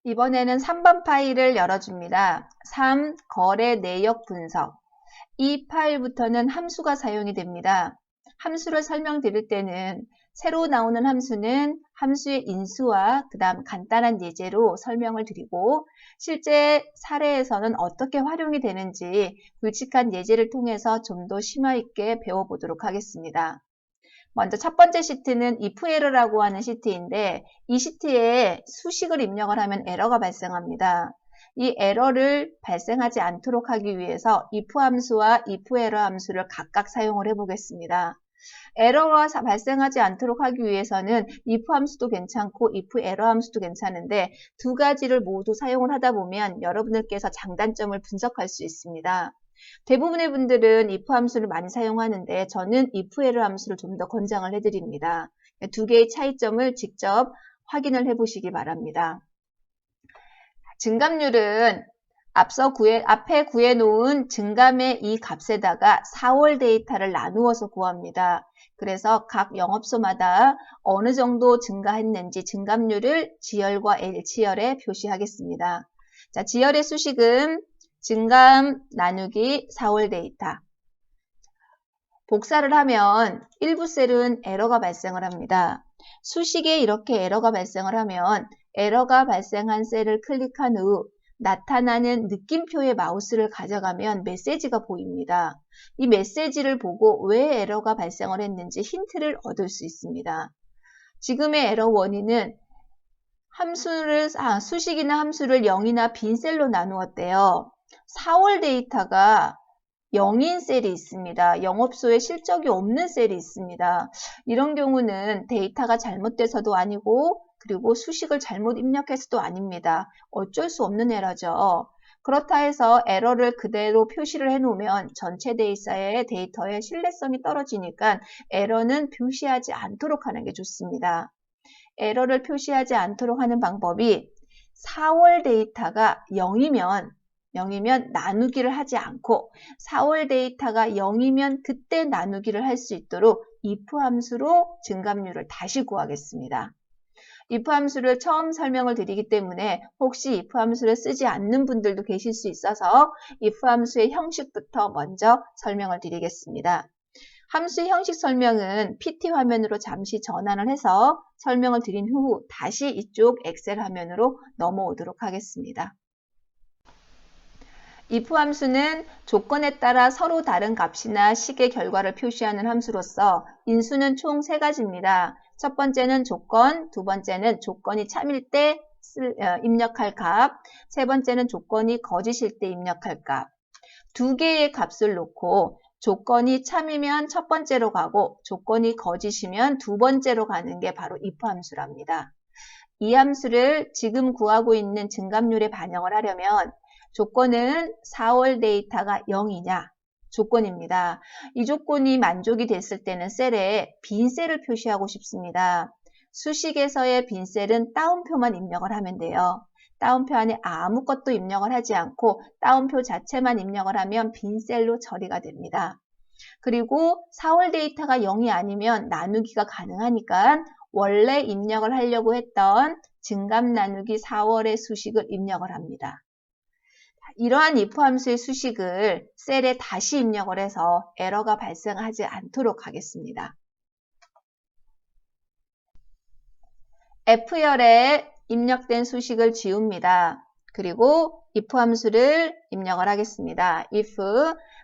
이번에는 3번 파일을 열어줍니다. 3. 거래 내역 분석. 이 파일부터는 함수가 사용이 됩니다. 함수를 설명드릴 때는 새로 나오는 함수는 함수의 인수와 그 다음 간단한 예제로 설명을 드리고 실제 사례에서는 어떻게 활용이 되는지 굵직한 예제를 통해서 좀 더 심화 있게 배워보도록 하겠습니다. 먼저 첫 번째 시트는 if error라고 하는 시트인데 이 시트에 수식을 입력을 하면 에러가 발생합니다. 이 에러를 발생하지 않도록 하기 위해서 if 함수와 if error 함수를 각각 사용을 해보겠습니다. 에러가 발생하지 않도록 하기 위해서는 if 함수도 괜찮고 if error 함수도 괜찮은데 두 가지를 모두 사용을 하다 보면 여러분들께서 장단점을 분석할 수 있습니다. 대부분의 분들은 if 함수를 많이 사용하는데 저는 if error 함수를 좀 더 권장을 해드립니다. 두 개의 차이점을 직접 확인을 해보시기 바랍니다. 증감률은 앞에 구해놓은 증감의 이 값에다가 4월 데이터를 나누어서 구합니다. 그래서 각 영업소마다 어느 정도 증가했는지 증감률을 지열과 L치열에 표시하겠습니다. 자, 지열의 수식은 증감 나누기 4월 데이터. 복사를 하면 일부 셀은 에러가 발생을 합니다. 수식에 이렇게 에러가 발생을 하면 에러가 발생한 셀을 클릭한 후 나타나는 느낌표의 마우스를 가져가면 메시지가 보입니다. 이 메시지를 보고 왜 에러가 발생을 했는지 힌트를 얻을 수 있습니다. 지금의 에러 원인은 수식이나 함수를 0이나 빈 셀로 나누었대요. 4월 데이터가 0인 셀이 있습니다. 영업소에 실적이 없는 셀이 있습니다. 이런 경우는 데이터가 잘못돼서도 아니고 그리고 수식을 잘못 입력해서도 아닙니다. 어쩔 수 없는 에러죠. 그렇다 해서 에러를 그대로 표시를 해놓으면 전체 데이터의 신뢰성이 떨어지니까 에러는 표시하지 않도록 하는 게 좋습니다. 에러를 표시하지 않도록 하는 방법이 4월 데이터가 0이면 나누기를 하지 않고 4월 데이터가 0이면 그때 나누기를 할 수 있도록 if 함수로 증감률을 다시 구하겠습니다. if 함수를 처음 설명을 드리기 때문에 혹시 if 함수를 쓰지 않는 분들도 계실 수 있어서 if 함수의 형식부터 먼저 설명을 드리겠습니다. 함수의 형식 설명은 PT 화면으로 잠시 전환을 해서 설명을 드린 후 다시 이쪽 엑셀 화면으로 넘어오도록 하겠습니다. if 함수는 조건에 따라 서로 다른 값이나 식의 결과를 표시하는 함수로서 인수는 총 3가지입니다. 첫 번째는 조건, 두 번째는 조건이 참일 때 입력할 값, 세 번째는 조건이 거짓일 때 입력할 값. 두 개의 값을 놓고 조건이 참이면 첫 번째로 가고 조건이 거짓이면 두 번째로 가는 게 바로 if 함수랍니다. 이 함수를 지금 구하고 있는 증감률에 반영을 하려면 조건은 4월 데이터가 0이냐 조건입니다. 이 조건이 만족이 됐을 때는 셀에 빈 셀을 표시하고 싶습니다. 수식에서의 빈 셀은 따옴표만 입력을 하면 돼요. 따옴표 안에 아무것도 입력을 하지 않고 따옴표 자체만 입력을 하면 빈 셀로 처리가 됩니다. 그리고 4월 데이터가 0이 아니면 나누기가 가능하니까 원래 입력을 하려고 했던 증감 나누기 4월의 수식을 입력을 합니다. 이러한 if 함수의 수식을 셀에 다시 입력을 해서 에러가 발생하지 않도록 하겠습니다. F열에 입력된 수식을 지웁니다. 그리고 if 함수를 입력을 하겠습니다. if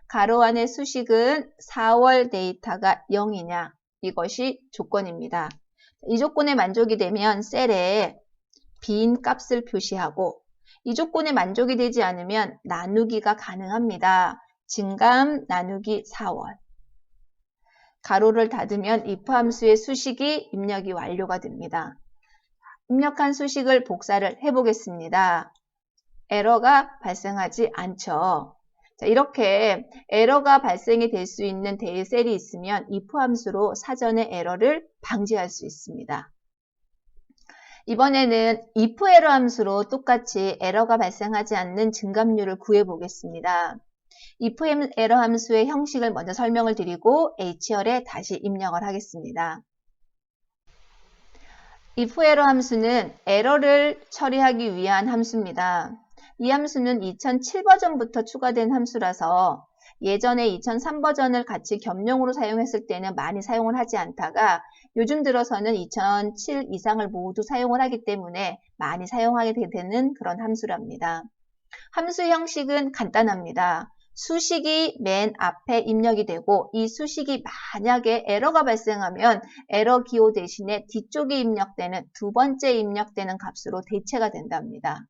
가로 안의 수식은 4월 데이터가 0이냐 이것이 조건입니다. 이 조건에 만족이 되면 셀에 빈 값을 표시하고 이 조건에 만족이 되지 않으면 나누기가 가능합니다. 증감 나누기 4월. 가로를 닫으면 if 함수의 수식이 입력이 완료가 됩니다. 입력한 수식을 복사를 해보겠습니다. 에러가 발생하지 않죠. 자, 이렇게 에러가 발생이 될 수 있는 셀이 있으면 if 함수로 사전에 에러를 방지할 수 있습니다. 이번에는 if 에러 함수로 똑같이 에러가 발생하지 않는 증감률을 구해 보겠습니다. if 에러 함수의 형식을 먼저 설명을 드리고 H열에 다시 입력을 하겠습니다. if에러 함수는 에러를 처리하기 위한 함수입니다. 이 함수는 2007 버전부터 추가된 함수라서 예전에 2003 버전을 같이 겸용으로 사용했을 때는 많이 사용을 하지 않다가 요즘 들어서는 2007 이상을 모두 사용을 하기 때문에 많이 사용하게 되는 그런 함수랍니다. 함수 형식은 간단합니다. 수식이 맨 앞에 입력이 되고 이 수식이 만약에 에러가 발생하면 에러 기호 대신에 뒤쪽에 입력되는 두 번째 입력되는 값으로 대체가 된답니다.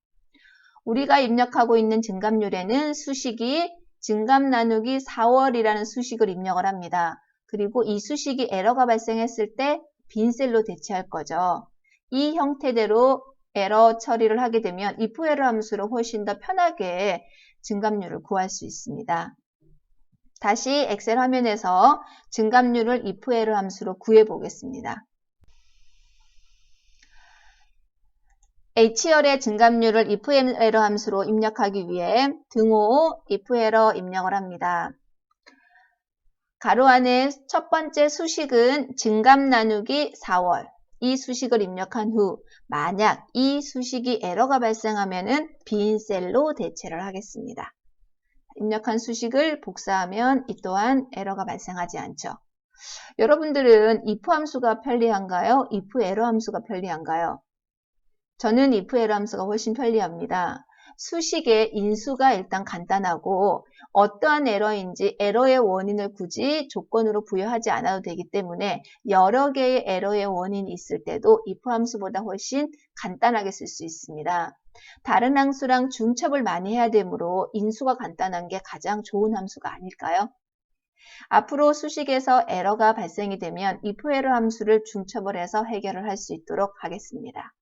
우리가 입력하고 있는 증감률에는 수식이 증감 나누기 4월이라는 수식을 입력을 합니다. 그리고 이 수식이 에러가 발생했을 때 빈 셀로 대체할 거죠. 이 형태대로 에러 처리를 하게 되면 if 에러 함수로 훨씬 더 편하게 증감률을 구할 수 있습니다. 다시 엑셀 화면에서 증감률을 if 에러 함수로 구해 보겠습니다. H열의 증감률을 if 에러 함수로 입력하기 위해 등호 if 에러 입력을 합니다. 가로 안에 첫 번째 수식은 증감 나누기 4월. 이 수식을 입력한 후 만약 이 수식이 에러가 발생하면 빈 셀로 대체를 하겠습니다. 입력한 수식을 복사하면 이 또한 에러가 발생하지 않죠. 여러분들은 if 함수가 편리한가요? if 에러 함수가 편리한가요? 저는 if 에러 함수가 훨씬 편리합니다. 수식의 인수가 일단 간단하고 어떠한 에러인지 에러의 원인을 굳이 조건으로 부여하지 않아도 되기 때문에 여러 개의 에러의 원인이 있을 때도 if 함수보다 훨씬 간단하게 쓸 수 있습니다. 다른 함수랑 중첩을 많이 해야 되므로 인수가 간단한 게 가장 좋은 함수가 아닐까요? 앞으로 수식에서 에러가 발생이 되면 if 에러 함수를 중첩을 해서 해결을 할 수 있도록 하겠습니다.